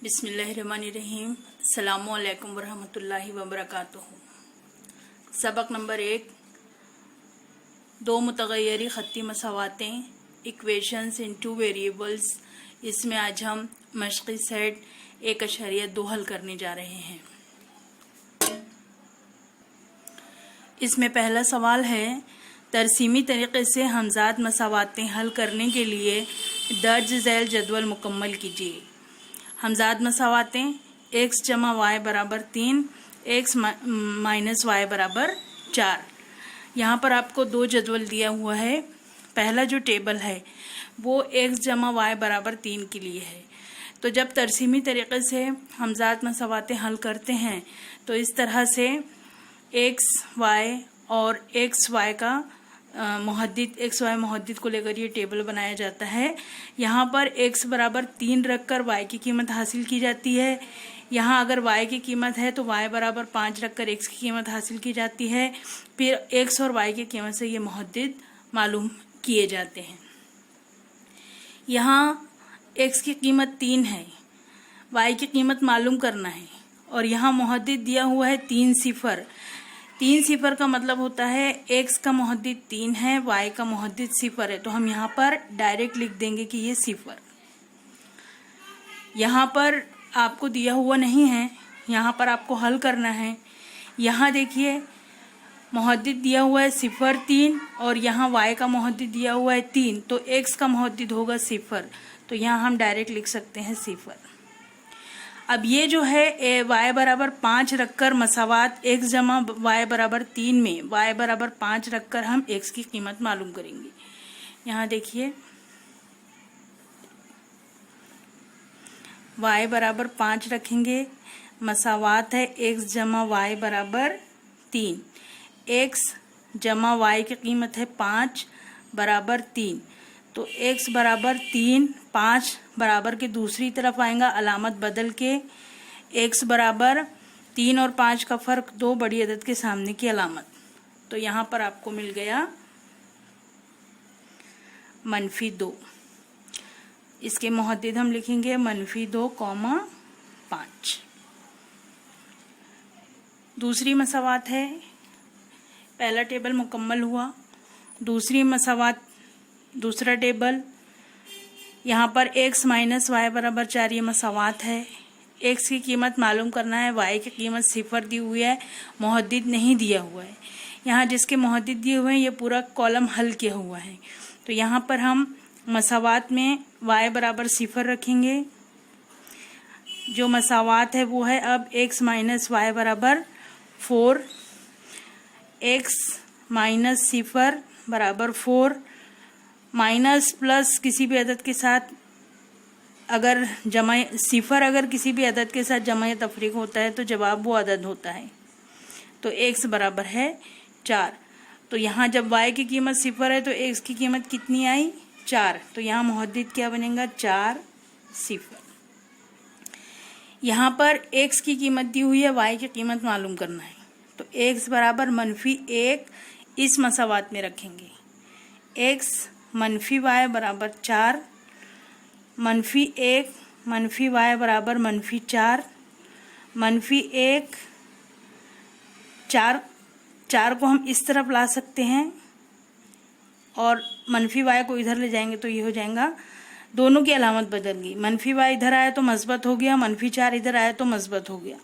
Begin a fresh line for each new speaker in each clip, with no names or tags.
बिस्मिल्लाहिर्रहमानिर्रहीम। अस्सलामुअलैकुम वरहमतुल्लाहि वबरकातुहू। सबक नंबर 1, दो मुतगय्यरी खत्ती मसावातें, इक्वेशंस इन टू वेरिएबल्स। इसमें आज हम मश्क़ी सेट 1.2 हल करने जा रहे हैं। इसमें पहला सवाल है, तरसीमी तरीके से हमजाद मसावातें हल करने के लिए दर्ज झैल जदवल मुकम्मल कीजिए। हमजाद मसावातें x जमा y बराबर 3, x माइनस y बराबर 4। यहाँ पर आपको दो जदवल दिया हुआ है। पहला जो टेबल है वो x जमा y बराबर 3 के लिए है। तो जब तरसीमी तरीके से हमजाद मसावातें हल करते हैं तो इस तरह से x y और x y का x y मुहद्दिद को लेकर ये टेबल बनाया जाता है। यहाँ पर x बराबर 3 रखकर y की कीमत हासिल की जाती है। यहाँ अगर y की कीमत है तो y बराबर 5 रखकर x की कीमत हासिल की जाती है। फिर x और y की कीमत से ये मुहद्दिद मालूम किए जाते हैं। यहाँ x की कीमत 3 है, y की कीमत मालूम करना है और यहाँ मुहद्दिद दिया हुआ है 3 सिफर। 3 सिफर का मतलब होता है x का मुहद्दिद 3 है, y का मुहद्दिद सिफर है। तो हम यहाँ पर डायरेक्ट लिख देंगे कि ये सिफर। यहाँ पर आपको दिया हुआ नहीं है, यहाँ पर आपको हल करना है। यहाँ देखिए मुहद्दिद दिया हुआ है सिफर 3 और यहाँ y का मुहद्दिद दिया हुआ है 3, तो x का मुहद्दिद होगा सिफर। तो यहाँ हम डायरेक्ट लिख सकते हैं सिफर। अब ये जो है y बराबर 5 रखकर मसावात x जमा y बराबर 3 में y बराबर 5 रखकर हम x की कीमत मालूम करेंगे। यहाँ देखिए y बराबर 5 रखेंगे, मसावात है x जमा y बराबर 3। x जमा y की कीमत है 5 बराबर 3, तो x बराबर 3, 5 बराबर के दूसरी तरफ आएगा, अलामत बदल के x बराबर 3 और 5 का फर्क 2 बड़ी अदद के सामने की अलामत। तो यहाँ पर आपको मिल गया -2। इसके मुहद्दिद हम लिखेंगे -2, 5। दूसरी मसावात है, पहला टेबल मुकम्मल हुआ। दूसरी मसावात, दूसरा टेबल, यहाँ पर x माइनस y बराबर 4 ये मसावात है। x की कीमत मालूम करना है, y की कीमत सिफर दी हुई है, मुहद्दिद नहीं दिया हुआ है। यहाँ जिसके मुहद्दिद दिए हुए हैं ये पूरा कॉलम हल किया हुआ है। तो यहाँ पर हम मसावात में y बराबर सिफर रखेंगे। जो मसावात है वो है अब x माइनस y बराबर 4, x माइनस सिफर बराबर 4। माइनस प्लस किसी भी अदद के साथ अगर जमा सिफर अगर किसी भी अदद के साथ जमा या तफरीक होता है तो जवाब वो अदद होता है। तो x बराबर है 4। तो यहाँ जब y की कीमत सिफर है तो x की कीमत कितनी आई, 4। तो यहाँ मुहद्दिद क्या बनेगा, 4 सिफर। यहाँ पर x की कीमत दी हुई है, y की कीमत मालूम करना है। तो x बराबर -1 इस मसावात में रखेंगे। x -y बराबर 4, -1 -y बराबर -4, -1 4 को हम इस तरफ ला सकते हैं और -y को इधर ले जाएंगे तो ये हो जाएगा, दोनों की अलामत बदल गई। -y इधर आया तो मस्बत हो गया, -4 इधर आया तो मस्बत हो गया।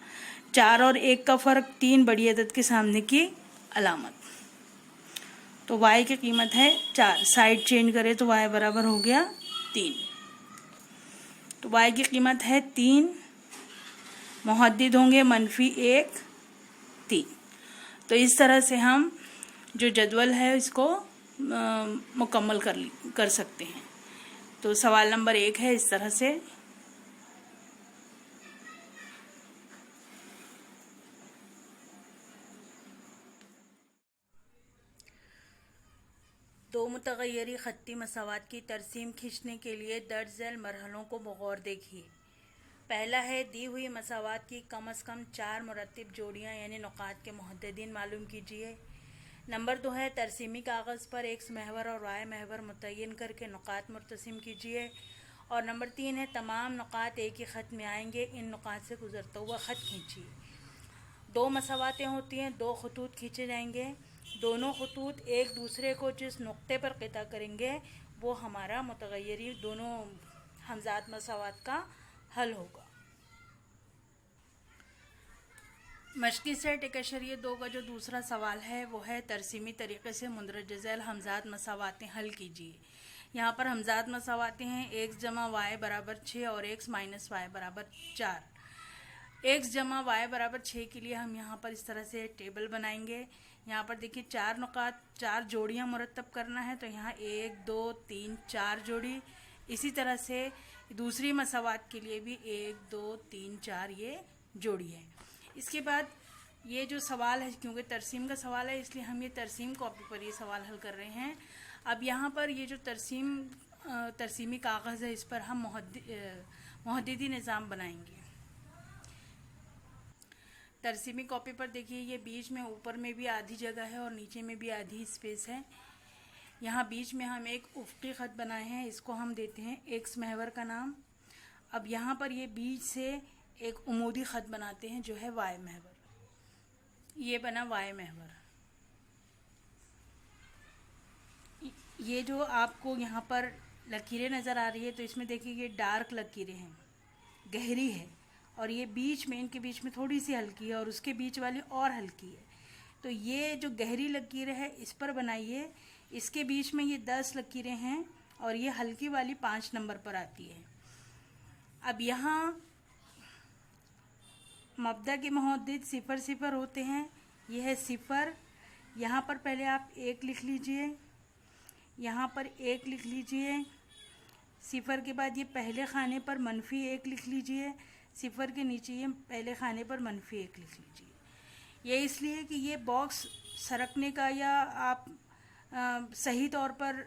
4 और 1 का फर्क 3 बड़ी अदद के सामने की अलामत। तो y की कीमत है 4, साइड चेंज करें तो y बराबर हो गया 3। तो y की कीमत है 3, मुहद्दिद होंगे -1, 3। तो इस तरह से हम जो जदवल है इसको मुकम्मल कर सकते हैं। तो सवाल नंबर 1 है इस तरह से। दो मुतगय्यरी खत्ती मसावात की तरसीम खींचने के लिए दर्ज झैल मरहलों को बगौर देखिए। पहला है, दी हुई मसावात की कम से कम 4 मुरत्तिब जोड़ियाँ यानी नुकात के मुहद्दिदीन मालूम कीजिए। नंबर 2 है, तरसीमी कागज़ पर x महवर और y महवर मुतय्यन करके नुकात मुरतसिम कीजिए। और नंबर 3 है तमाम नुकात एक ही ख़त में आएंगे, इन नुकात से गुजरता हुआ ख़त खींचिए। 2 मसावातें होती हैं, 2 खतूत खींचे जाएंगे, दोनों खतूत एक दूसरे को जिस नुक्ते पर क़िता करेंगे वो हमारा मुतग़य्यरी दोनों हमज़ात मसावात का हल होगा। मशक़ी सेट 1.2 का जो दूसरा सवाल है वो है तरसीमी तरीक़े से मुंदरज ज़ैल हमज़ात मसावातें हल कीजिए। यहाँ पर हमज़ात मसावातें हैं x जमा y बराबर 6 और x माइनस y बराबर 4। x जमा y बराबर 6 के लिए हम यहाँ पर इस तरह से टेबल बनाएंगे। यहाँ पर देखिए 4 नुकात 4 जोड़ियाँ मुरतब करना है, तो यहाँ 1 2 3 4 जोड़ी। इसी तरह से दूसरी मसावात के लिए भी 1 2 3 4 ये जोड़ी है। इसके बाद ये जो सवाल है, क्योंकि तरसीम का सवाल है इसलिए हम ये तरसीम कॉपी पर ये सवाल हल कर रहे हैं। अब यहाँ पर ये जो तरसीमी कागज़ है इस पर हम मुहद्दिदी निज़ाम बनाएंगे। तरसीमी कॉपी पर देखिए ये बीच में ऊपर में भी आधी जगह है और नीचे में भी आधी स्पेस है। यहाँ बीच में हम एक उफ़क़ी ख़त बनाए हैं, इसको हम देते हैं एक्स महवर का नाम। अब यहाँ पर ये बीच से एक उमूदी ख़त बनाते हैं जो है वाई महवर। ये बना वाई महवर। ये जो आपको यहाँ पर लकीरें नज़र आ रही है तो इसमें देखिए ये डार्क लकीरें हैं, गहरी है, और ये बीच में इनके बीच में थोड़ी सी हल्की है और उसके बीच वाली और हल्की है। तो ये जो गहरी लकीरें है इस पर बनाइए। इसके बीच में ये 10 लकीरें हैं और ये हल्की वाली 5 नंबर पर आती है। अब यहाँ मब्दा के मुहद्दिद 0 0 होते हैं, यह है 0। यहाँ पर पहले आप 1 लिख लीजिए, यहाँ पर 1 लिख लीजिए। 0 के बाद ये पहले खाने पर -1 लिख लीजिए, 0 के नीचे ये पहले खाने पर -1 लिख लीजिए। ये इसलिए कि ये बॉक्स सरकने का या आप सही तौर पर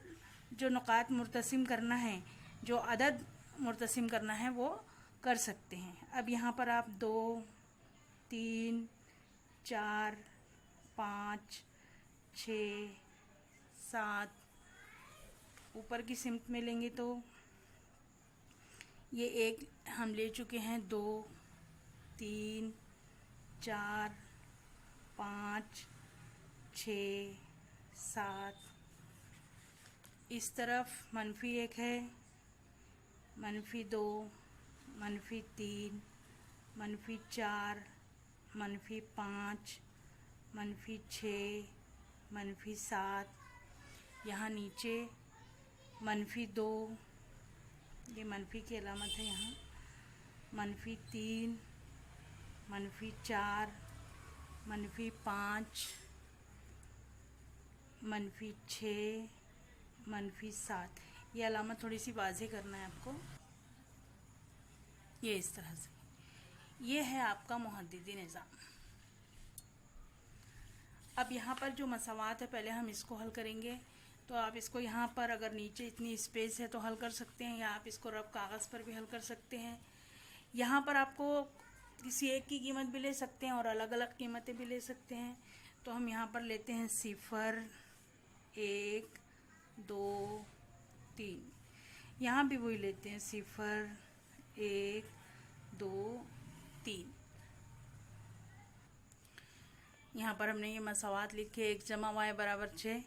जो नुकात मुर्तसिम करना है, जो अदद मुर्तसिम करना है वो कर सकते हैं। अब यहाँ पर आप 2 3 4 5 6 7 ऊपर की सिमत में लेंगे तो ये 1 हम ले चुके हैं, 2 3 4 5 6 7। इस तरफ -1 है, -2 -3 -4 -5 -6 -7। यहाँ नीचे -2, ये मनफी की अलामत है यहाँ, -3 -4 -5 -6 -7। ये अलामत थोड़ी सी वाज़ेह करना है आपको, ये इस तरह से। ये है आपका मुहद्दिदी निज़ाम। अब यहाँ पर जो मसावात है पहले हम इसको हल करेंगे। तो आप इसको यहाँ पर अगर नीचे इतनी स्पेस है तो हल कर सकते हैं, या आप इसको रफ कागज़ पर भी हल कर सकते हैं। यहाँ पर आपको किसी एक की कीमत भी ले सकते हैं और अलग अलग कीमतें भी ले सकते हैं। तो हम यहाँ पर लेते हैं 0 1 2 3। यहाँ भी वही लेते हैं 0 1 2 3। यहाँ पर हमने ये मसावात लिखे, x जमा y बराबर 6।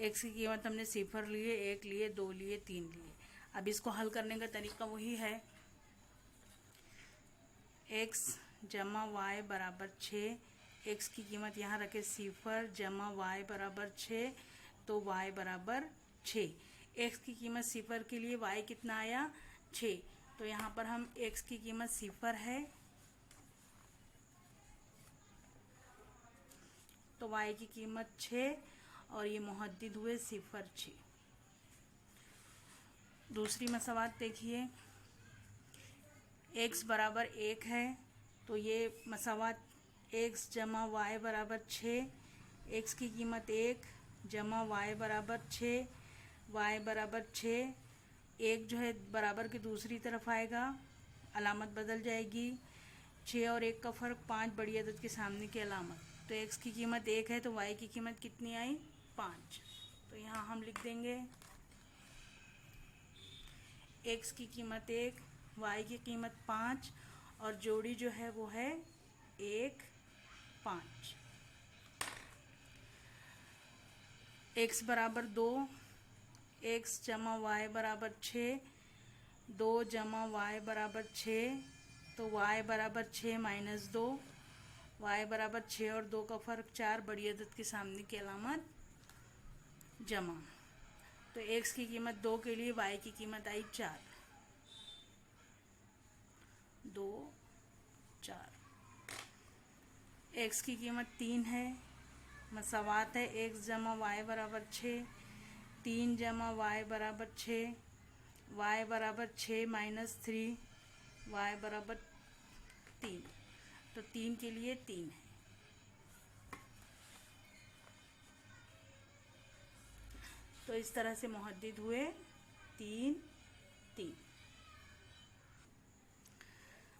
x की कीमत हमने 0 लिए, 1 लिए, 2 लिए, 3 लिए। अब इसको हल करने का तरीका वही है, x जमा y बराबर 6। x की कीमत यहाँ रखे 0 जमा y बराबर 6, तो y बराबर 6। x की कीमत 0 के लिए y कितना आया 6, तो यहाँ पर हम x की कीमत 0 है तो y की कीमत 6 और ये मुहद्दिद हुए 0 6। दूसरी मसावात देखिए, x बराबर 1 है तो ये मसावात x जमा y बराबर 6। x की कीमत 1 जमा y बराबर 6, y बराबर 6। 1 जो है बराबर की दूसरी तरफ आएगा, अलामत बदल जाएगी। 6 और 1 का फ़र्क 5, बड़ी अदद के सामने की अलामत। तो x की कीमत 1 है तो y की कीमत कितनी आई 5। तो यहाँ हम लिख देंगे x की कीमत 1, y की कीमत 5 और जोड़ी जो है वो है 1, 5। x बराबर 2, x जमा y बराबर 6, 2 जमा y बराबर 6, तो y बराबर 6 माइनस 2, y बराबर 6 और 2 का फर्क 4, बड़ी अदद के सामने की अलामत जमा। तो x की कीमत 2 के लिए y की कीमत आई 4, 2, 4। x की कीमत 3 है, मसावात है x जमा y बराबर 6, 3 जमा y बराबर 6, y बराबर 6 माइनस 3, y बराबर 3, तो 3 के लिए 3 है। तो इस तरह से मुहद्दिद हुए 3, 3।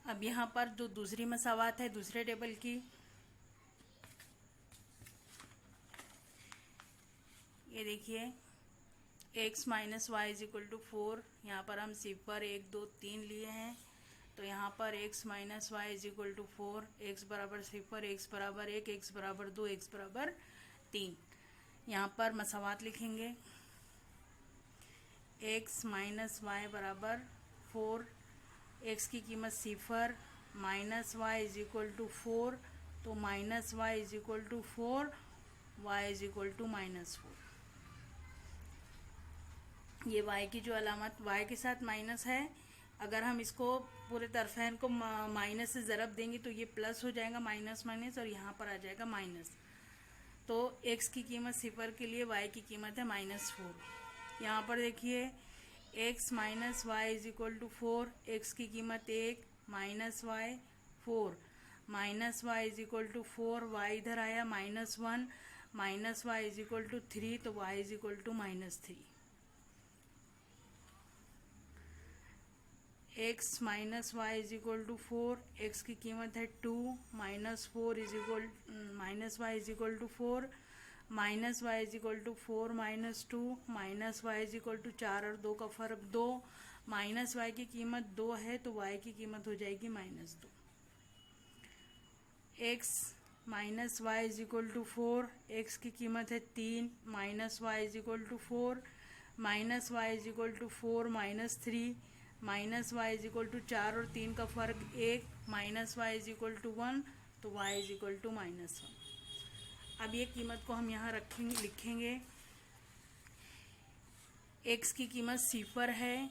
अब यहाँ पर जो दूसरी मसावात है दूसरे टेबल की, ये देखिए x minus Y is equal to 4। यहाँ पर हम सिफर 1, 2, 3 लिए हैं, तो यहाँ पर x minus Y is equal to 4, x बराबर सिफर, x बराबर 1, x बराबर 2, x बराबर 3। यहाँ पर मसावात लिखेंगे, x माइनस वाई बराबर 4, x की कीमत सिफर, minus Y is equal to 4, तो minus Y is equal to 4, y is equal to minus 4। ये y की जो अलामत y के साथ माइनस है, अगर हम इसको पूरे तरफेन को माइनस से ज़रब देंगे तो ये प्लस हो जाएगा, माइनस माइनस, और यहाँ पर आ जाएगा माइनस। तो x की कीमत सिफर के लिए y की कीमत है -4। यहाँ पर देखिए x minus Y is equal to 4, x की कीमत 1, minus Y 4, minus Y is equal to 4, y इधर आया -1, minus Y is equal to 3, तो y is equal to -3। x minus Y is equal to 4, x की कीमत है 2, minus 4 is equal minus Y is equal to 4, minus Y is equal to 4 minus 2, minus Y is equal to 4 और 2 का फर्क 2, minus Y की कीमत 2 है तो y की कीमत हो जाएगी -2। x minus Y is equal to 4, x की कीमत है 3, minus Y is equal to 4, minus Y is equal to 4 minus 3, minus Y is equal to 4 और 3 का फर्क 1, minus Y is equal to 1, तो y इज इक्वल टू -1। अब ये कीमत को हम यहाँ रखेंगे, लिखेंगे। x की कीमत सिफर है,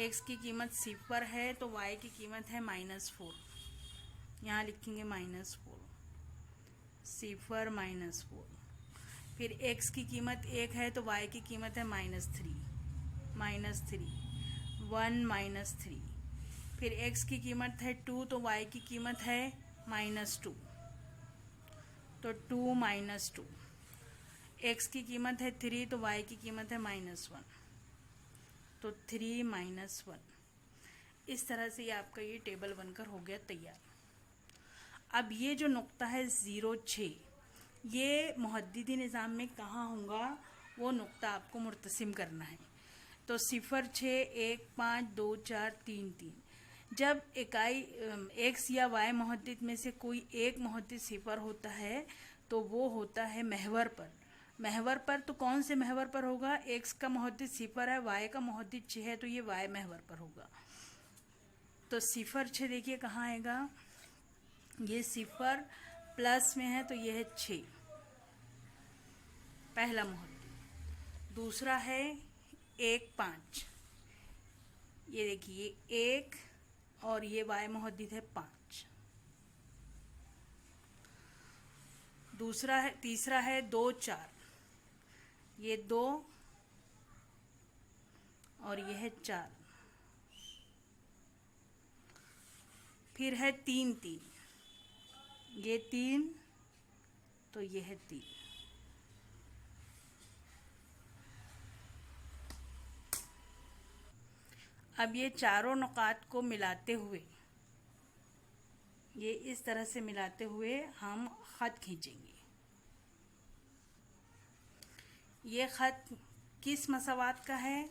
x की कीमत सिफर है तो y की कीमत है -4। यहाँ लिखेंगे -4, सिफर -4। फिर x की कीमत 1 है तो y की कीमत है -3, 1 -3। फिर x की कीमत है 2 तो y की कीमत है -2, तो 2 -2। x की कीमत है 3 तो y की कीमत है -1, तो 3 -1। इस तरह से ये आपका ये टेबल बनकर हो गया तैयार। अब ये जो नुक्ता है 0, 6, ये मुहद्दिदी निज़ाम में कहाँ होगा, वो नुक्ता आपको मुर्तसिम करना है। तो 0, 6, 1, 5, 2, 4, 3, 3। जब इकाई x या y मुहद्दिद में से कोई एक मुहद्दिद सिफर होता है तो वो होता है महवर पर। महवर पर तो कौन से महवर पर होगा, x का मुहद्दिद सिफर है, y का मुहद्दिद 6 है, तो ये y महवर पर होगा। तो 0, 6 देखिए कहाँ आएगा, ये सिफर प्लस में है तो ये है 6, पहला मुहद्दिद। दूसरा है 1, 5, ये देखिए 1 और ये y मुहद्दिद है 5। दूसरा है, तीसरा है 2, 4, ये 2 और ये है 4। फिर है 3, 3, ये 3 तो ये है 3। अब ये चारों नुकात को मिलाते हुए, ये इस तरह से मिलाते हुए हम ख़त खींचेंगे। ये ख़त किस मसावात का है,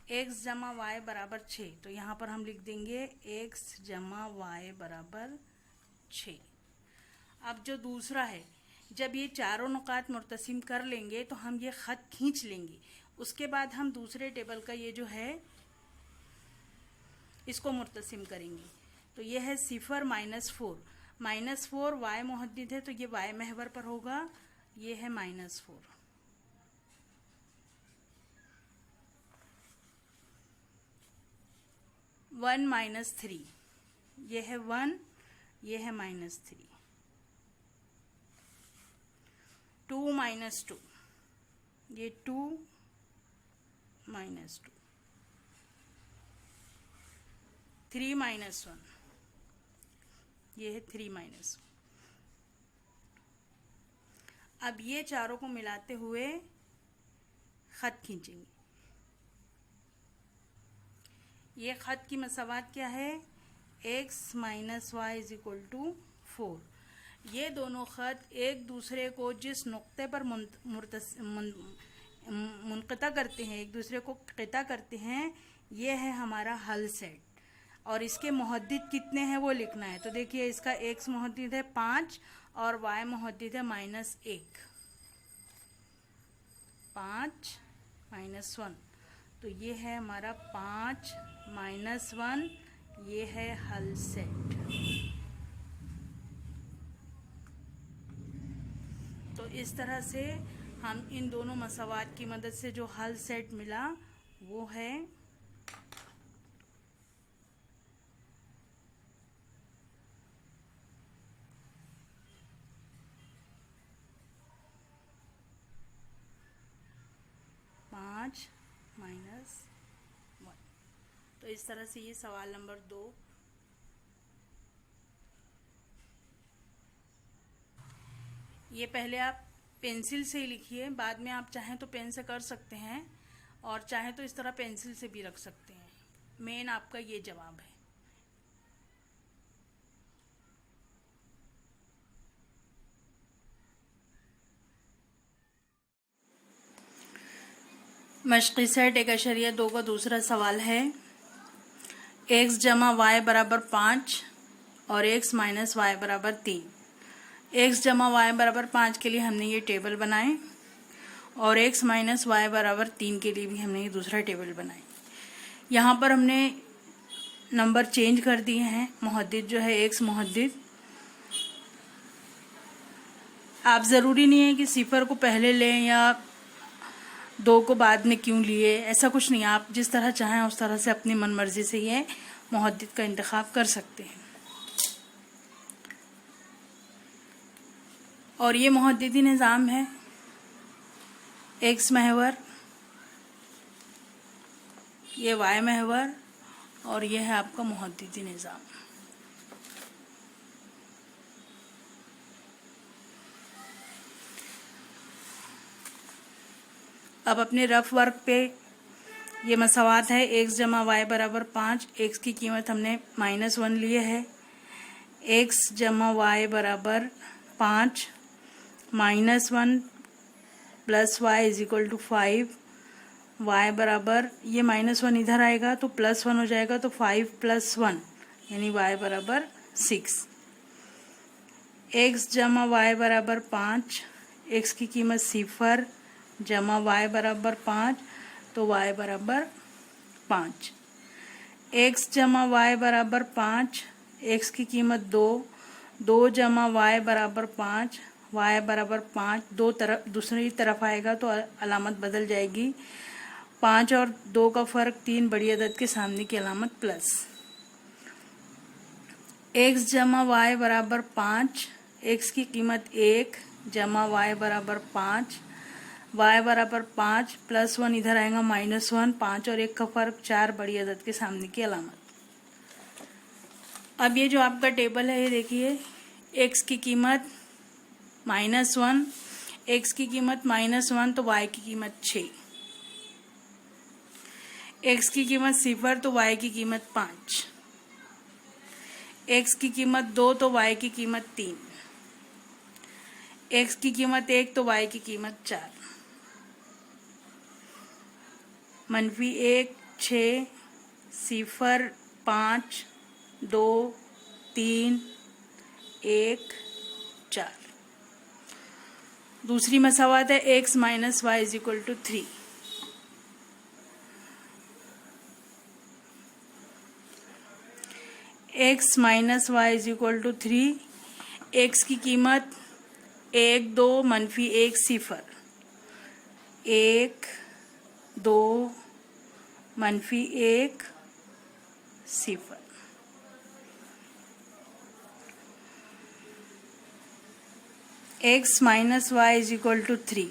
x जमा वाई बराबर 6, तो यहाँ पर हम लिख देंगे x जमा वाई बराबर 6। अब जो दूसरा है, जब ये चारों नुकात मुर्तसिम कर लेंगे तो हम ये ख़त खींच लेंगे। उसके बाद हम दूसरे टेबल का ये जो है इसको मुर्तसिम करेंगे। तो ये है 0 -4, -4 वाई मुहद्दिद है तो ये वाई महवर पर होगा, ये है -4। 1 - 3, ये है 1, ये है -3। 2 - 2, ये 2 - 2। 3 - 1, ये है 3 - 1। अब ये चारों को मिलाते हुए खत खींचेंगे। ये खत की मसावात क्या है? x - y = 4। ये दोनों खत एक दूसरे को जिस नुक्ते पर मुनक़ता करते हैं, एक दूसरे को क़िता करते हैं, ये है हमारा हल सेट। और इसके मुहद्दिद कितने हैं वो लिखना है। तो देखिए, इसका x मुहद्दिद है 5 और y मुहद्दिद है -1। 5 - 1, तो ये है हमारा 5 - 1, ये है हल सेट। तो इस तरह से हम इन दोनों मसावात की मदद से जो हल सेट मिला वो है -1। तो इस तरह से ये सवाल नंबर 2। ये पहले आप पेंसिल से ही लिखिए, बाद में आप चाहें तो पेन से कर सकते हैं और चाहें तो इस तरह पेंसिल से भी रख सकते हैं। मेन आपका ये जवाब है। मश्क़ी सेट 1.2 का दूसरा सवाल है। x जमा y बराबर 5 और x - y बराबर 3। x जमा y बराबर 5 के लिए हमने ये टेबल बनाए और x - y बराबर 3 के लिए भी हमने ये दूसरा टेबल बनाए। यहाँ पर हमने नंबर चेंज कर दिए हैं। मुहद्दिद जो है x मुहद्दिद, आप ज़रूरी नहीं है कि 0 को पहले लें या 2 को बाद में क्यों लिए, ऐसा कुछ नहीं। आप जिस तरह चाहें उस तरह से अपनी मन मर्जी से ये मुहद्दिद का इंतखाब कर सकते हैं। और ये मुहद्दिदी निज़ाम है x महवर, ये y महवर और ये है आपका मुहद्दिदी निज़ाम। अब अपने रफ वर्क पे ये मसावात है। x जमा y बराबर 5, x की कीमत हमने -1 लिए है। x जमा y बराबर 5 -1 + y = 5। y बराबर, ये -1 इधर आएगा तो +1 हो जाएगा, तो 5 + 1 यानी y बराबर 6। x जमा y बराबर 5, x की कीमत 0 जमा y बराबर 5, तो y बराबर 5। x जमा y बराबर 5, x की कीमत 2, 2 जमा y बराबर 5, y बराबर 5। दूसरी तरफ आएगा तो अलामत बदल जाएगी। 5 और 2 का फ़र्क, 3 बड़ी अदद के सामने की अलामत प्लस। x जमा y बराबर 5, x की कीमत 1 जमा y बराबर 5, y बराबर 5 +1 इधर आएगा -1, 5 और 1 का फ़र्क, 4 बड़ी अदद के सामने की अलामत। अब ये जो आपका टेबल है, ये देखिए, x की कीमत -1, x की कीमत -1 तो y की कीमत 6, x की कीमत 0 तो y की कीमत 5, x की कीमत 2 तो y की कीमत 3, x की कीमत 1 तो y की कीमत 4, -1 6 0 5 2 3 1 4। दूसरी मसावात है x minus Y is equal to 3। x minus Y is equal to 3। x की कीमत 1 2 मनफी 1 0 1 2 मनफी 1 0। x minus Y is equal to 3।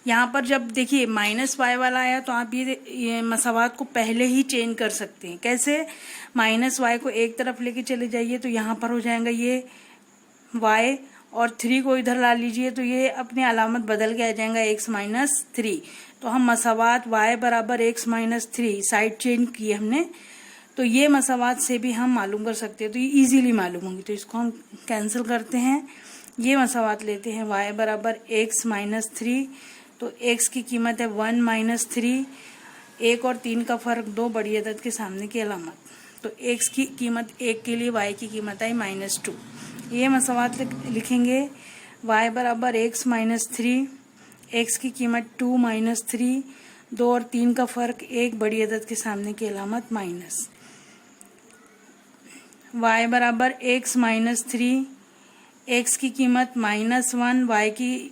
यहाँ पर जब देखिए माइनस वाई वाला आया तो आप ये मसावात को पहले ही चेंज कर सकते हैं। कैसे? माइनस वाई को एक तरफ लेके चले जाइए तो यहाँ पर हो जाएगा ये y, और 3 को इधर ला लीजिए तो ये अपनी अलामत बदल के आ जाएगा x माइनस 3। तो हम मसावात y बराबर x माइनस 3 साइड चेंज किए हमने, तो ये मसावात से भी हम मालूम कर सकते हैं। तो ये इजीली मालूम होंगी, तो इसको हम कैंसिल करते हैं। ये मसावात लेते हैं y बराबर x माइनस 3, तो x की कीमत है 1 माइनस 3। 1 और 3 का फर्क 2 बड़ी अदद के सामने की अलामत, तो x की कीमत 1 के लिए y की कीमत आई -2। ये मसावात लिखेंगे y बराबर x माइनस 3, x की कीमत 2 माइनस 3, 2 और 3 का फर्क 1 बड़ी अदद के सामने की अलामत माइनस। y बराबर x माइनस 3, x की कीमत -1, y की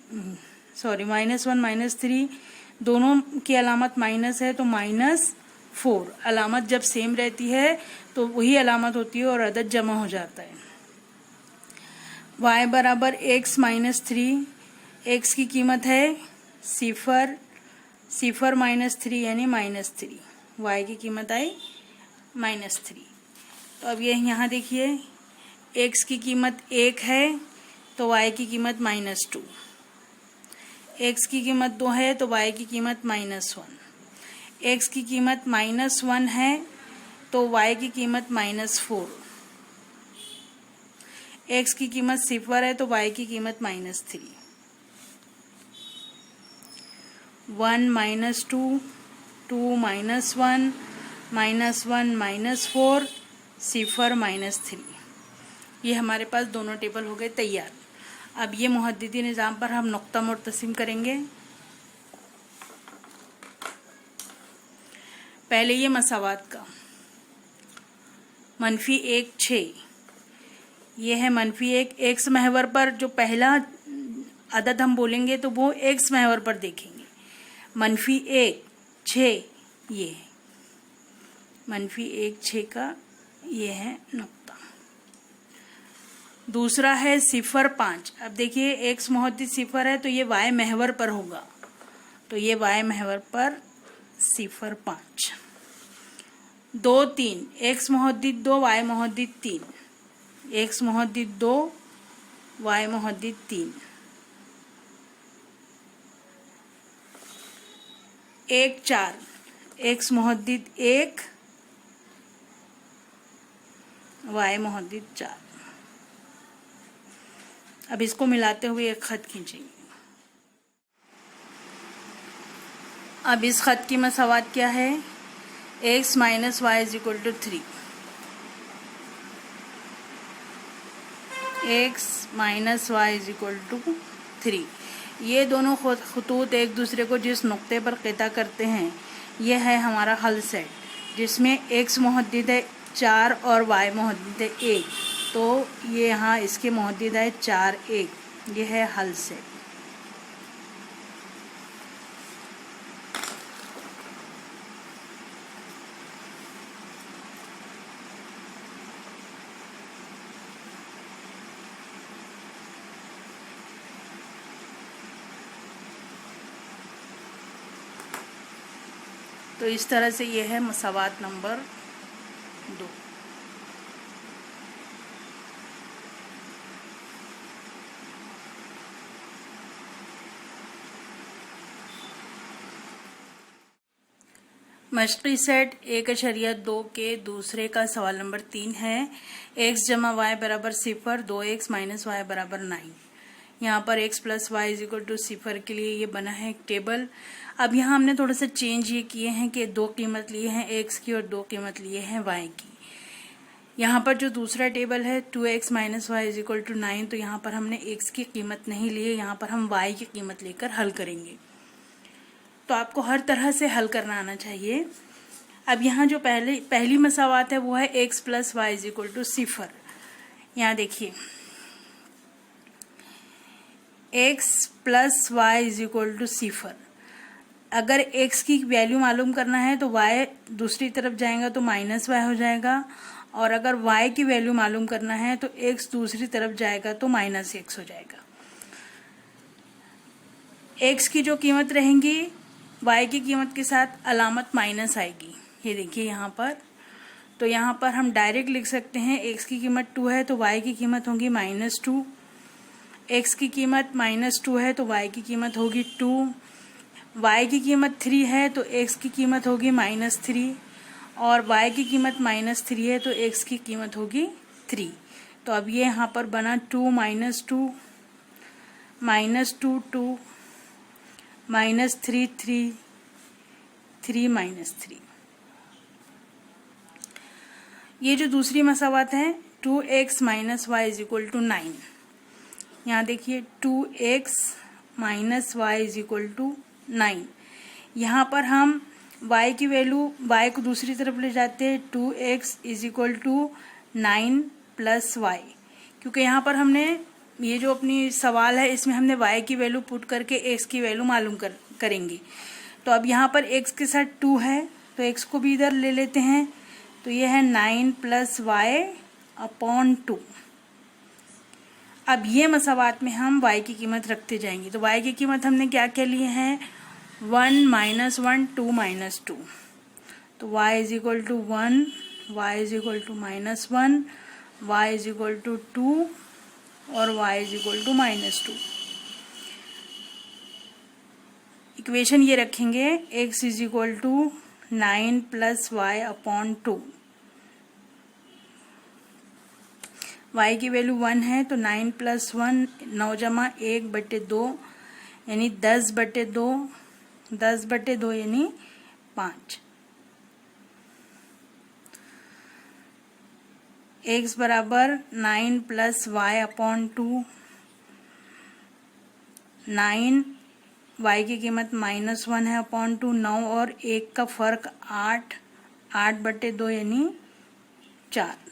-1 -3, दोनों की अलामत माइनस है तो -4। अलामत जब सेम रहती है तो वही अलामत होती है और अदद जमा हो जाता है। y बराबर x माइनस 3, x की कीमत है 0 0 माइनस 3 यानी -3, y की कीमत आई -3। तो अब ये यहाँ देखिए x की कीमत 1 है तो y की कीमत -2, x की कीमत 2 है तो y की कीमत -1, x की कीमत -1 है तो y की कीमत -4, x की कीमत 0 है तो y की कीमत -3। 1 -2 2 -1 -1 -4 0 -3। ये हमारे पास दोनों टेबल हो गए तैयार। अब ये मुहद्दिदी निज़ाम पर हम नुक्ता मुर्तसिम करेंगे। पहले ये मसावात का -1 6, ये है -1। x महवर पर जो पहला अदद हम बोलेंगे तो वो x महवर पर देखेंगे। -1 6 ये है -1 6 का ये है नुक्ता। दूसरा है 0 5। अब देखिए x मुहद्दिद 0 है तो ये y महवर पर होगा, तो ये y महवर पर 0 5। 2 3, x Muhaddith 2 y Muhaddith 3, x Muhaddith 2 y Muhaddith 3। 1 4, x Muhaddith 1 y Muhaddith 4। अब इसको मिलाते हुए एक खत खींचेंगे। अब इस खत की मसावात क्या है? x minus Y is equal to 3, x minus Y is equal to 3। ये दोनों खतूत एक दूसरे को जिस नुक्ते पर क़िता करते हैं ये है हमारा हल सेट, जिसमें x मुहद्दिद है 4 और y मुहद्दिद है 1, तो ये यहाँ इसके मुहद्दिद है 4 1, ये है हल सेट। तो इस तरह से ये है मसावात नंबर 2। मशक़ी सेट 1.2 के दूसरे का सवाल नंबर 3 है। x जमा y बराबर 0, 2x माइनस वाई बराबर 9। यहाँ पर x plus Y is equal to सिफर के लिए ये बना है एक टेबल। अब यहाँ हमने थोड़ा सा चेंज ये किए हैं कि 2 कीमत लिए हैं x की और 2 कीमत लिए हैं y की। यहाँ पर जो दूसरा टेबल है 2x minus Y is equal to 9, तो यहाँ पर हमने x की कीमत नहीं ली है, यहाँ पर हम y की कीमत लेकर हल करेंगे। तो आपको हर तरह से हल करना आना चाहिए। अब यहाँ जो पहली मसावात है वो है x plus Y is equal to सिफर। यहाँ देखिए x plus Y is equal to सिफर। अगर x की वैल्यू मालूम करना है तो y दूसरी तरफ जाएगा तो माइनस वाई हो जाएगा, और अगर y की वैल्यू मालूम करना है तो x दूसरी तरफ जाएगा तो माइनस x हो जाएगा। x की जो कीमत रहेंगी y की कीमत के साथ अलामत माइनस आएगी। ये देखिए यहाँ पर, तो यहाँ पर हम डायरेक्ट लिख सकते हैं x की कीमत 2 है तो y की कीमत होगी -2, x की कीमत -2 है तो y की कीमत होगी 2, y की कीमत 3 है तो x की कीमत होगी -3, और y की कीमत -3 है तो x की कीमत होगी 3। तो अब ये यहाँ पर बना 2 -2 -2 2 -3 3 3 -3। ये जो दूसरी मसावत है 2x minus Y is equal to 9। यहाँ देखिए 2x minus Y is equal to 9। यहाँ पर हम y की वैल्यू y को दूसरी तरफ ले जाते हैं 2x is equal to 9 plus Y, क्योंकि यहाँ पर हमने ये जो अपनी सवाल है इसमें हमने y की वैल्यू पुट करके x की वैल्यू मालूम करेंगे। तो अब यहाँ पर x के साथ 2 है तो x को भी इधर ले लेते हैं, तो ये है 9 प्लस वाई अपॉन 2। अब ये मसावात में हम y की कीमत रखते जाएंगे। तो y की कीमत हमने क्या क्या लिए हैं 1 -1 2 -2। तो y is equal to 1, y is equal to -1, y is equal to 2 और y is equal to -2। Equation ये रखेंगे x is equal to 9 plus Y upon 2। y की वैल्यू 1 है तो 9 प्लस 1 9 जमा 1/2 यानी 10/2, 10/2 यानी 5। x बराबर 9 प्लस वाई अपॉन 2। 9 y की कीमत -1 है अपॉन 2, 9 और 1 का फर्क 8, 8/2 यानी 4।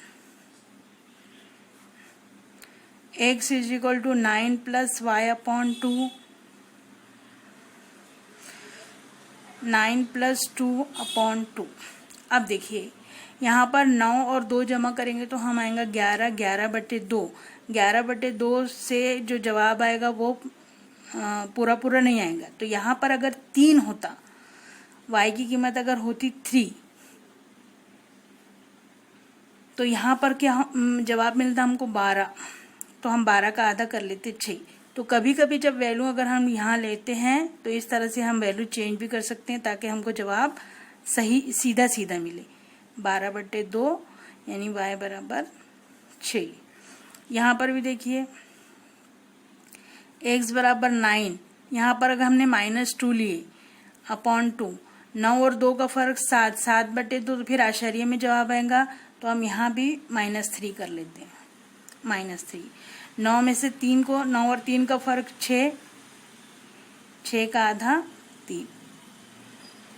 x is equal to 9 plus Y upon 2, 9 plus 2 upon 2। अब देखिए यहाँ पर 9 और 2 जमा करेंगे तो हम आएगा 11, 11/2। 11/2 से जो जवाब आएगा वो पूरा पूरा नहीं आएगा। तो यहाँ पर अगर 3 होता, y की कीमत अगर होती 3, तो यहाँ पर क्या जवाब मिलता हमको 12, तो हम 12 का आधा कर लेते 6। तो कभी कभी जब वैल्यू अगर हम यहाँ लेते हैं तो इस तरह से हम वैल्यू चेंज भी कर सकते हैं ताकि हमको जवाब सही सीधा सीधा मिले। 12/2 यानी y बराबर 6। यहाँ पर भी देखिए x बराबर 9, यहाँ पर अगर हमने -2 लिए अपॉन 2, 9 और 2 का फर्क 7, 7/2 तो फिर आश्चर्य में जवाब आएगा, तो हम यहाँ भी -3 कर लेते हैं, -3। 9 में से 3 को 9 और 3 का फर्क 6, 6 का आधा 3।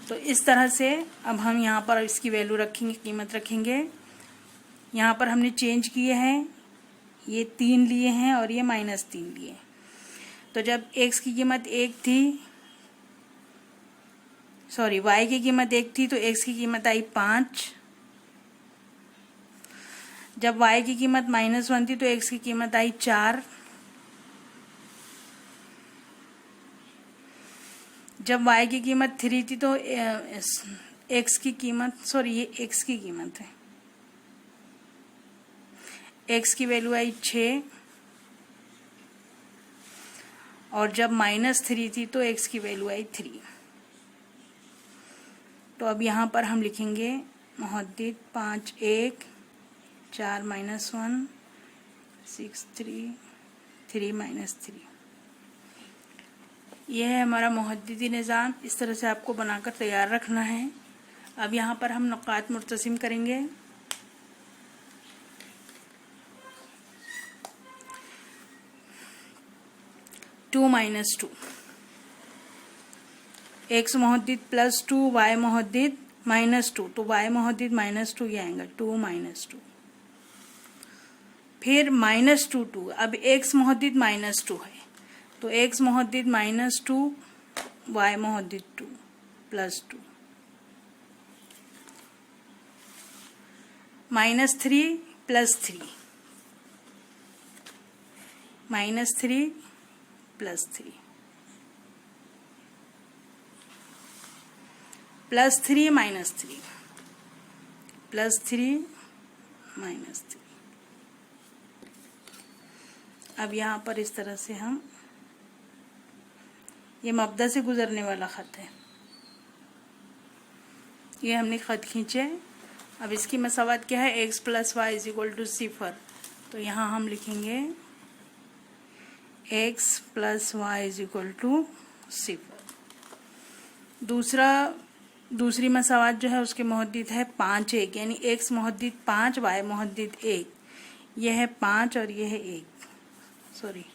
तो इस तरह से अब हम यहाँ पर इसकी वैल्यू रखेंगे, कीमत रखेंगे। यहाँ पर हमने चेंज किए हैं, ये 3 लिए हैं और ये -3 लिए। तो जब x की कीमत 1 थी, सॉरी y की कीमत 1 थी तो x की कीमत आई 5। जब y की कीमत -1 थी तो x की कीमत आई 4। जब y की कीमत 3 थी तो x की कीमत, सॉरी ये x की कीमत है, x की वैल्यू आई 6। और जब -3 थी तो x की वैल्यू आई 3। तो अब यहाँ पर हम लिखेंगे मुहद्दिद 5 1 4 -1 6 3 3 -3। यह है हमारा मुहद्दिदी निज़ाम। इस तरह से आपको बनाकर तैयार रखना है। अब यहाँ पर हम नुक़ात मुर्तसिम करेंगे। टू माइनस टू, एक्स मुहद्दिद प्लस टू, वाई मुहद्दिद माइनस टू, तो वाई मुहद्दिद माइनस टू ये आएगा 2 माइनस 2। फिर माइनस टू टू, अब एक्स मुहद्दिद माइनस 2 है तो एक्स मुहद्दिद माइनस 2, वाई मुहद्दिद 2 plus 2, minus 3 plus 3, minus 3 plus 3, plus 3 minus 3, plus 3 minus 3। अब यहाँ पर इस तरह से हम, ये मब्दा से गुजरने वाला ख़त है, ये हमने ख़त खींचे। अब इसकी मसावत क्या है, X plus Y is equal to 0। तो यहाँ हम लिखेंगे X plus Y is equal to 0। दूसरी मसावत जो है उसके मुहद्दिद है 5 1, यानी एक्स मुहद्दिद 5, वाई मुहद्दिद 1। यह है 5 और यह है 1, सॉरी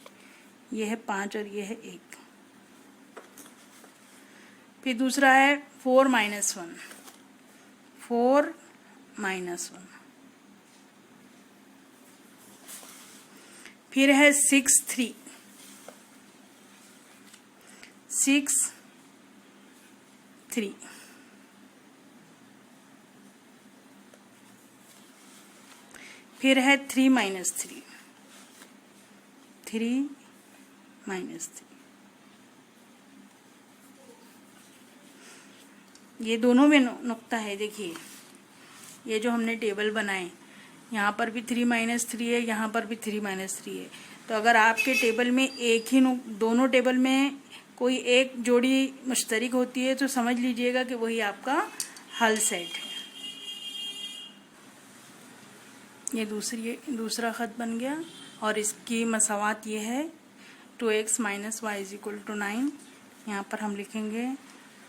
यह है 5 और यह है 1। फिर दूसरा है 4 माइनस 1, 4 माइनस 1। फिर है 6 3, 6 3। फिर है 3 माइनस 3, 3 माइनस 3। ये दोनों में नुक्ता है। देखिए ये जो हमने टेबल बनाए, यहाँ पर भी 3 माइनस 3 है, यहाँ पर भी 3 माइनस 3 है। तो अगर आपके टेबल में एक ही दोनों टेबल में कोई एक जोड़ी मुश्तरक होती है तो समझ लीजिएगा कि वही आपका हल सेट है। ये दूसरा ख़त बन गया और इसकी मसावत ये है 2x minus Y is equal to 9। यहाँ पर हम लिखेंगे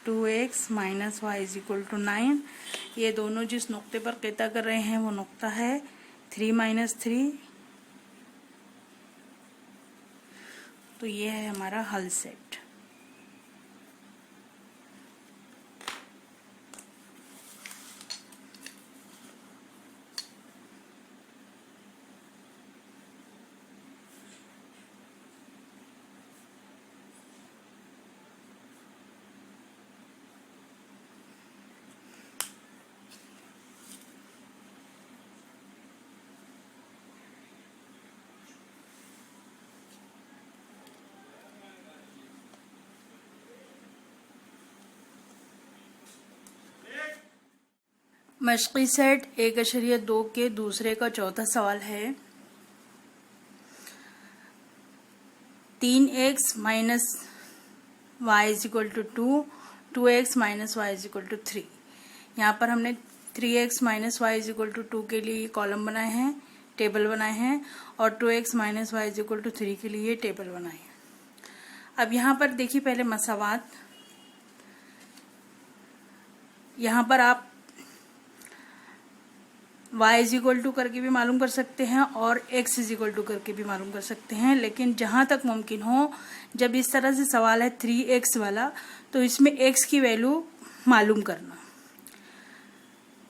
2x minus Y is equal to 9। ये दोनों जिस नुक्ते पर क़िता कर रहे हैं वो नुक्ता है 3 माइनस 3। तो ये है हमारा हल सेट। मश्क़ी सेट 1.2 के दूसरे का चौथा सवाल है। 3x minus Y is equal to 2, 2x minus Y is equal to 3। यहाँ पर हमने 3x minus Y is equal to 2 के लिए कॉलम बनाए हैं, टेबल बनाए हैं, और 2x minus Y is equal to 3 के लिए टेबल बनाए हैं। अब यहाँ पर देखिए पहले मसावत, यहाँ पर आप y इज इक्वल टू करके भी मालूम कर सकते हैं और x इज इक्वल टू करके भी मालूम कर सकते हैं, लेकिन जहाँ तक मुमकिन हो जब इस तरह से सवाल है 3x वाला तो इसमें x की वैल्यू मालूम करना।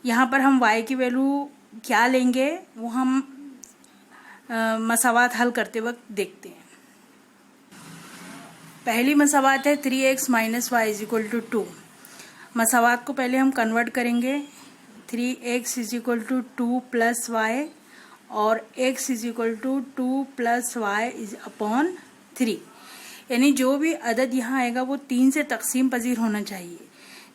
यहाँ पर हम y की वैल्यू क्या लेंगे वो हम मसावत हल करते वक्त देखते हैं। पहली मसावत है 3x minus Y is equal to 2। मसावत को पहले हम कन्वर्ट करेंगे। 3x is equal to 2 plus Y और x is equal to 2 plus Y is upon 3, यानी जो भी अदद यहाँ आएगा वो 3 से तकसीम पजीर होना चाहिए,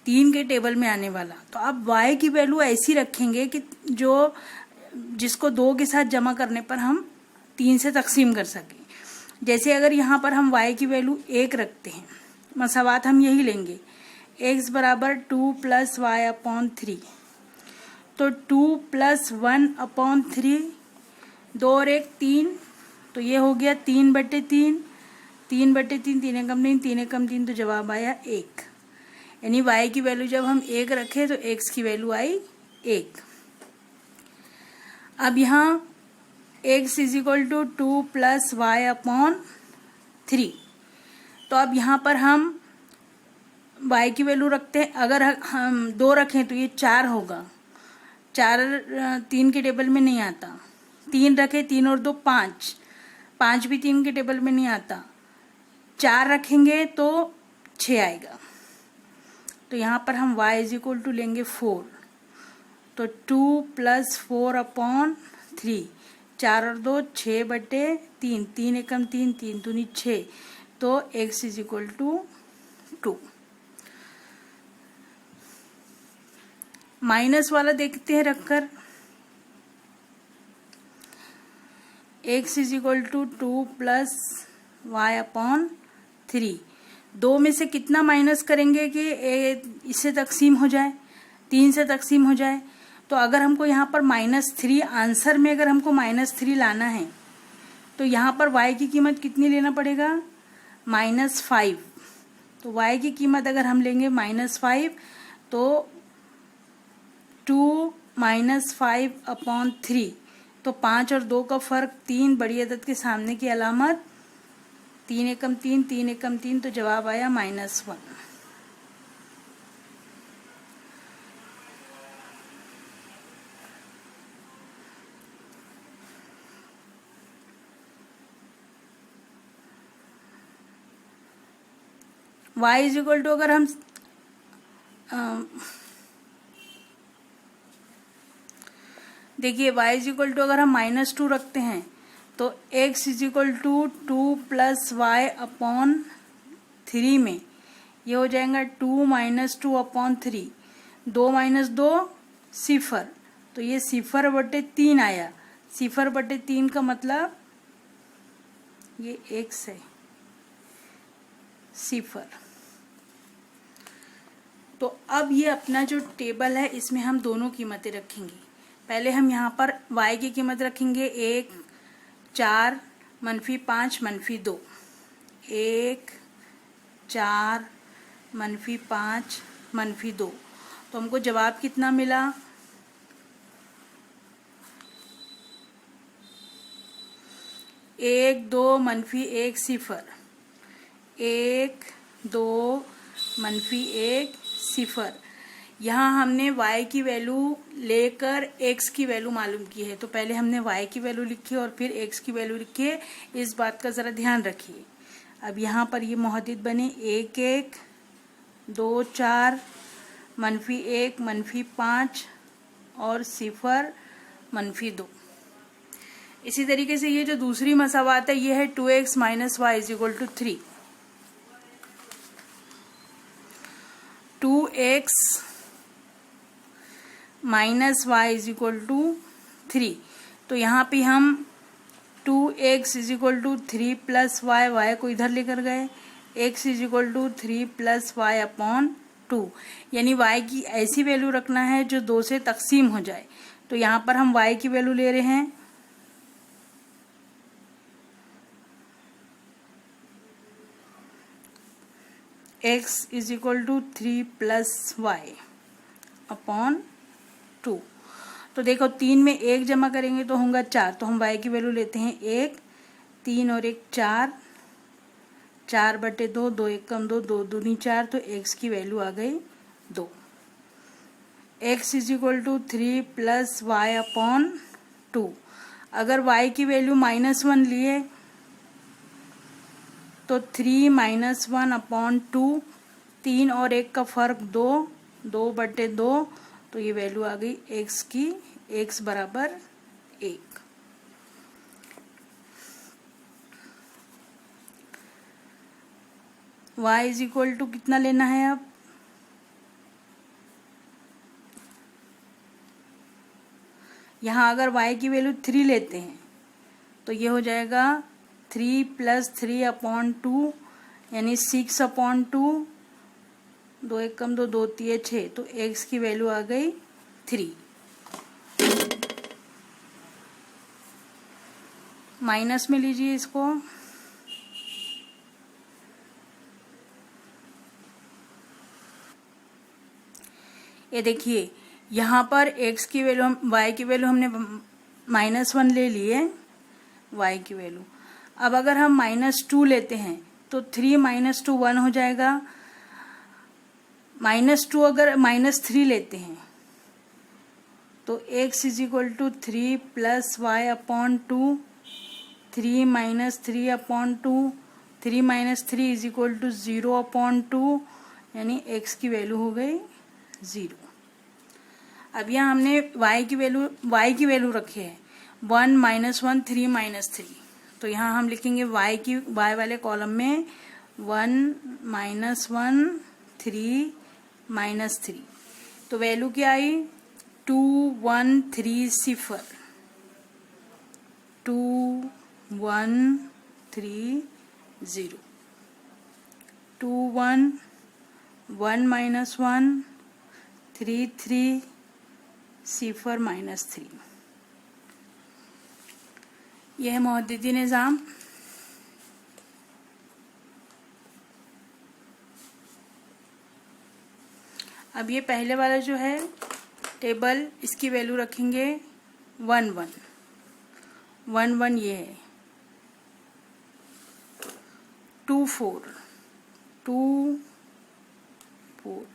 3 के टेबल में आने वाला। तो अब y की वैल्यू ऐसी रखेंगे कि जिसको 2 के साथ जमा करने पर हम 3 से तकसीम कर सकें। जैसे अगर यहाँ पर हम y की वैल्यू 1 रखते हैं, मसावत हम यही लेंगे, x बराबर 2 प्लस वाई अपॉन 3, तो 2 प्लस 1 अपॉन 3, 2 और 1 3, तो ये हो गया 3/3, 3/3, 3 एकम 3, 3 एकम 3, तो जवाब आया 1। यानी y की वैल्यू जब हम 1 रखे तो x की वैल्यू आई 1। अब यहाँ x = 2 + y/3। तो अब यहाँ पर हम y की वैल्यू रखते हैं। अगर हम 2 रखें तो ये 4 होगा। 4 3 के टेबल में नहीं आता। 3 रखें, 3 और 2 5, 5 भी 3 के टेबल में नहीं आता। 4 रखेंगे तो 6 आएगा। तो यहाँ पर हम y = लेंगे 4। तो 2 + 4/3, 4 और 2 6/3, 3 एकम 3, 3 दूनी 6, तो x = 2। माइनस वाला देखते हैं रखकर। x = 2 + y/3। 2 में से कितना माइनस करेंगे कि इससे तकसीम हो जाए, 3 से तकसीम हो जाए। तो अगर हमको यहाँ पर -3 आंसर में अगर हमको -3 लाना है तो यहाँ पर y की कीमत कितनी लेना पड़ेगा? -5। तो y की कीमत अगर हम लेंगे -5 तो 2 - 5/3, तो 5 और 2 का फर्क 3, बड़ी अदद के सामने की अलामत 3 एकम 3, 3 एकम 3, तो जवाब आया -1। y = अगर हम देखिए y = अगर हम -2 रखते हैं तो x = 2 + y/3 में ये हो जाएगा 2 - 2/3। 2 - 2 0, तो ये 0/3 आया। 0/3 का मतलब ये x है, 0। तो अब ये अपना जो टेबल है इसमें हम दोनों कीमतें रखेंगे। पहले हम यहाँ पर y की कीमत रखेंगे 1, 4, -5, -2। 1, 4, -5, -2। तो हमको जवाब कितना मिला? 1, 2, -1 0। 1, 2, -1 0। यहाँ हमने y की वैल्यू लेकर x की वैल्यू मालूम की है। तो पहले हमने y की वैल्यू लिखी और फिर x की वैल्यू लिखी है। इस बात का ज़रा ध्यान रखिए। अब यहाँ पर ये मुहद्दिद बने 1, 1, 2, 4, -1, -5 और 0, -2। इसी तरीके से ये जो दूसरी मसावात है ये है 2x - y = 3। 2x - y = 3। तो यहाँ पे हम 2x = 3 + y को इधर लेकर गए, x = 3 + y/2। यानी y की ऐसी वैल्यू रखना है जो 2 से तकसीम हो जाए। तो यहाँ पर हम y की वैल्यू ले रहे हैं x = 3 + y/2। तो देखो 3 में 1 जमा करेंगे तो होगा 4। तो हम y की वैल्यू लेते हैं 1, 3 और 1 4, 4/2, 2 एकम 2, 2 दूनी 4, तो x की वैल्यू आ गई 2। x = 3 + y/2। अगर y की वैल्यू -1 लिए तो 3 - 1/2, 3 और 1 का फर्क 2, 2/2, तो ये वैल्यू आ गई x की, x = 1। y = कितना लेना है अब? यहाँ अगर y की वैल्यू 3 लेते हैं तो ये हो जाएगा 3 + 3/2 यानी 6/2, 2 एकम 2, 2 3 6, तो x की वैल्यू आ गई 3। माइनस में लीजिए इसको। ये देखिए यहाँ पर x की वैल्यू y की वैल्यू हमने -1 ले लिए y की वैल्यू। अब अगर हम -2 लेते हैं तो 3 - 2 1 हो जाएगा। -2 अगर -3 लेते हैं तो x = 3 + y/2, 3 - 3/2, 3 - 3 = 0/2, यानी x की वैल्यू हो गई 0। अब यहाँ हमने y की वैल्यू रखी है 1 - 1 3 - 3, तो यहाँ हम लिखेंगे y वाले कॉलम में 1 - 1 3 - 3, तो वैल्यू क्या आई 2 1 3 0, 2 1 3 0, 2 1 1 - 1 3 3 0 -3। यह है मुहद्दिदी निज़ाम। अब ये पहले वाला जो है टेबल, इसकी वैल्यू रखेंगे 1 1 1 1, ये है 2 4 2 4,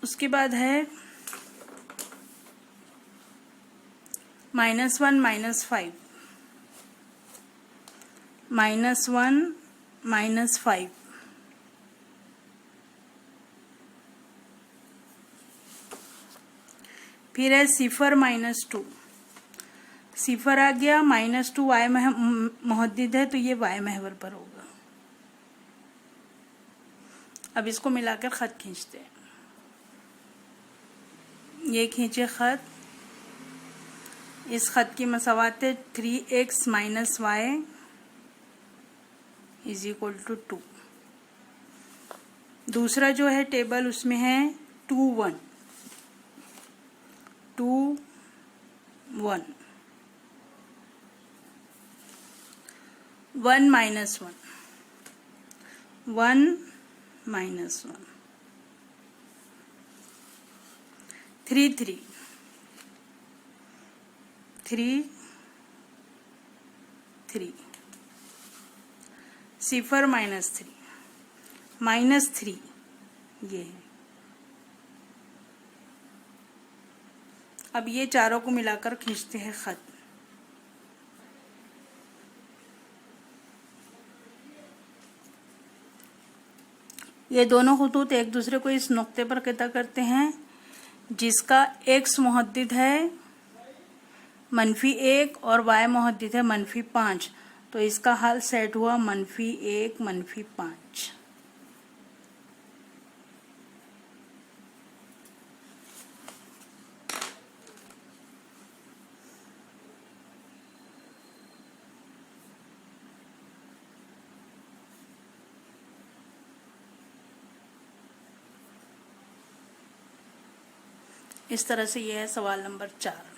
उसके बाद है -1 - 5, -1 - 5, फिर है 0 - 2, 0 आ गया, -2 y मुहद्दिद है तो ये y महवर पर होगा। अब इसको मिलाकर खत खींचते हैं। ये खींचे खत। इस खत की मसावात है 3x - y = 2। दूसरा जो है टेबल, उसमें है 2 1 2 1 1 - 1 1 - 1 3 3 3 3 0 - 3 ये है। अब ये चारों को मिलाकर खींचते हैं खत। ये दोनों खतूत एक दूसरे को इस नुक्ते पर कता करते हैं जिसका x मुहद्दिद है -1 और y मुहद्दिद है -5, तो इसका हल सेट हुआ -1 -5। इस तरह से यह है सवाल नंबर 4।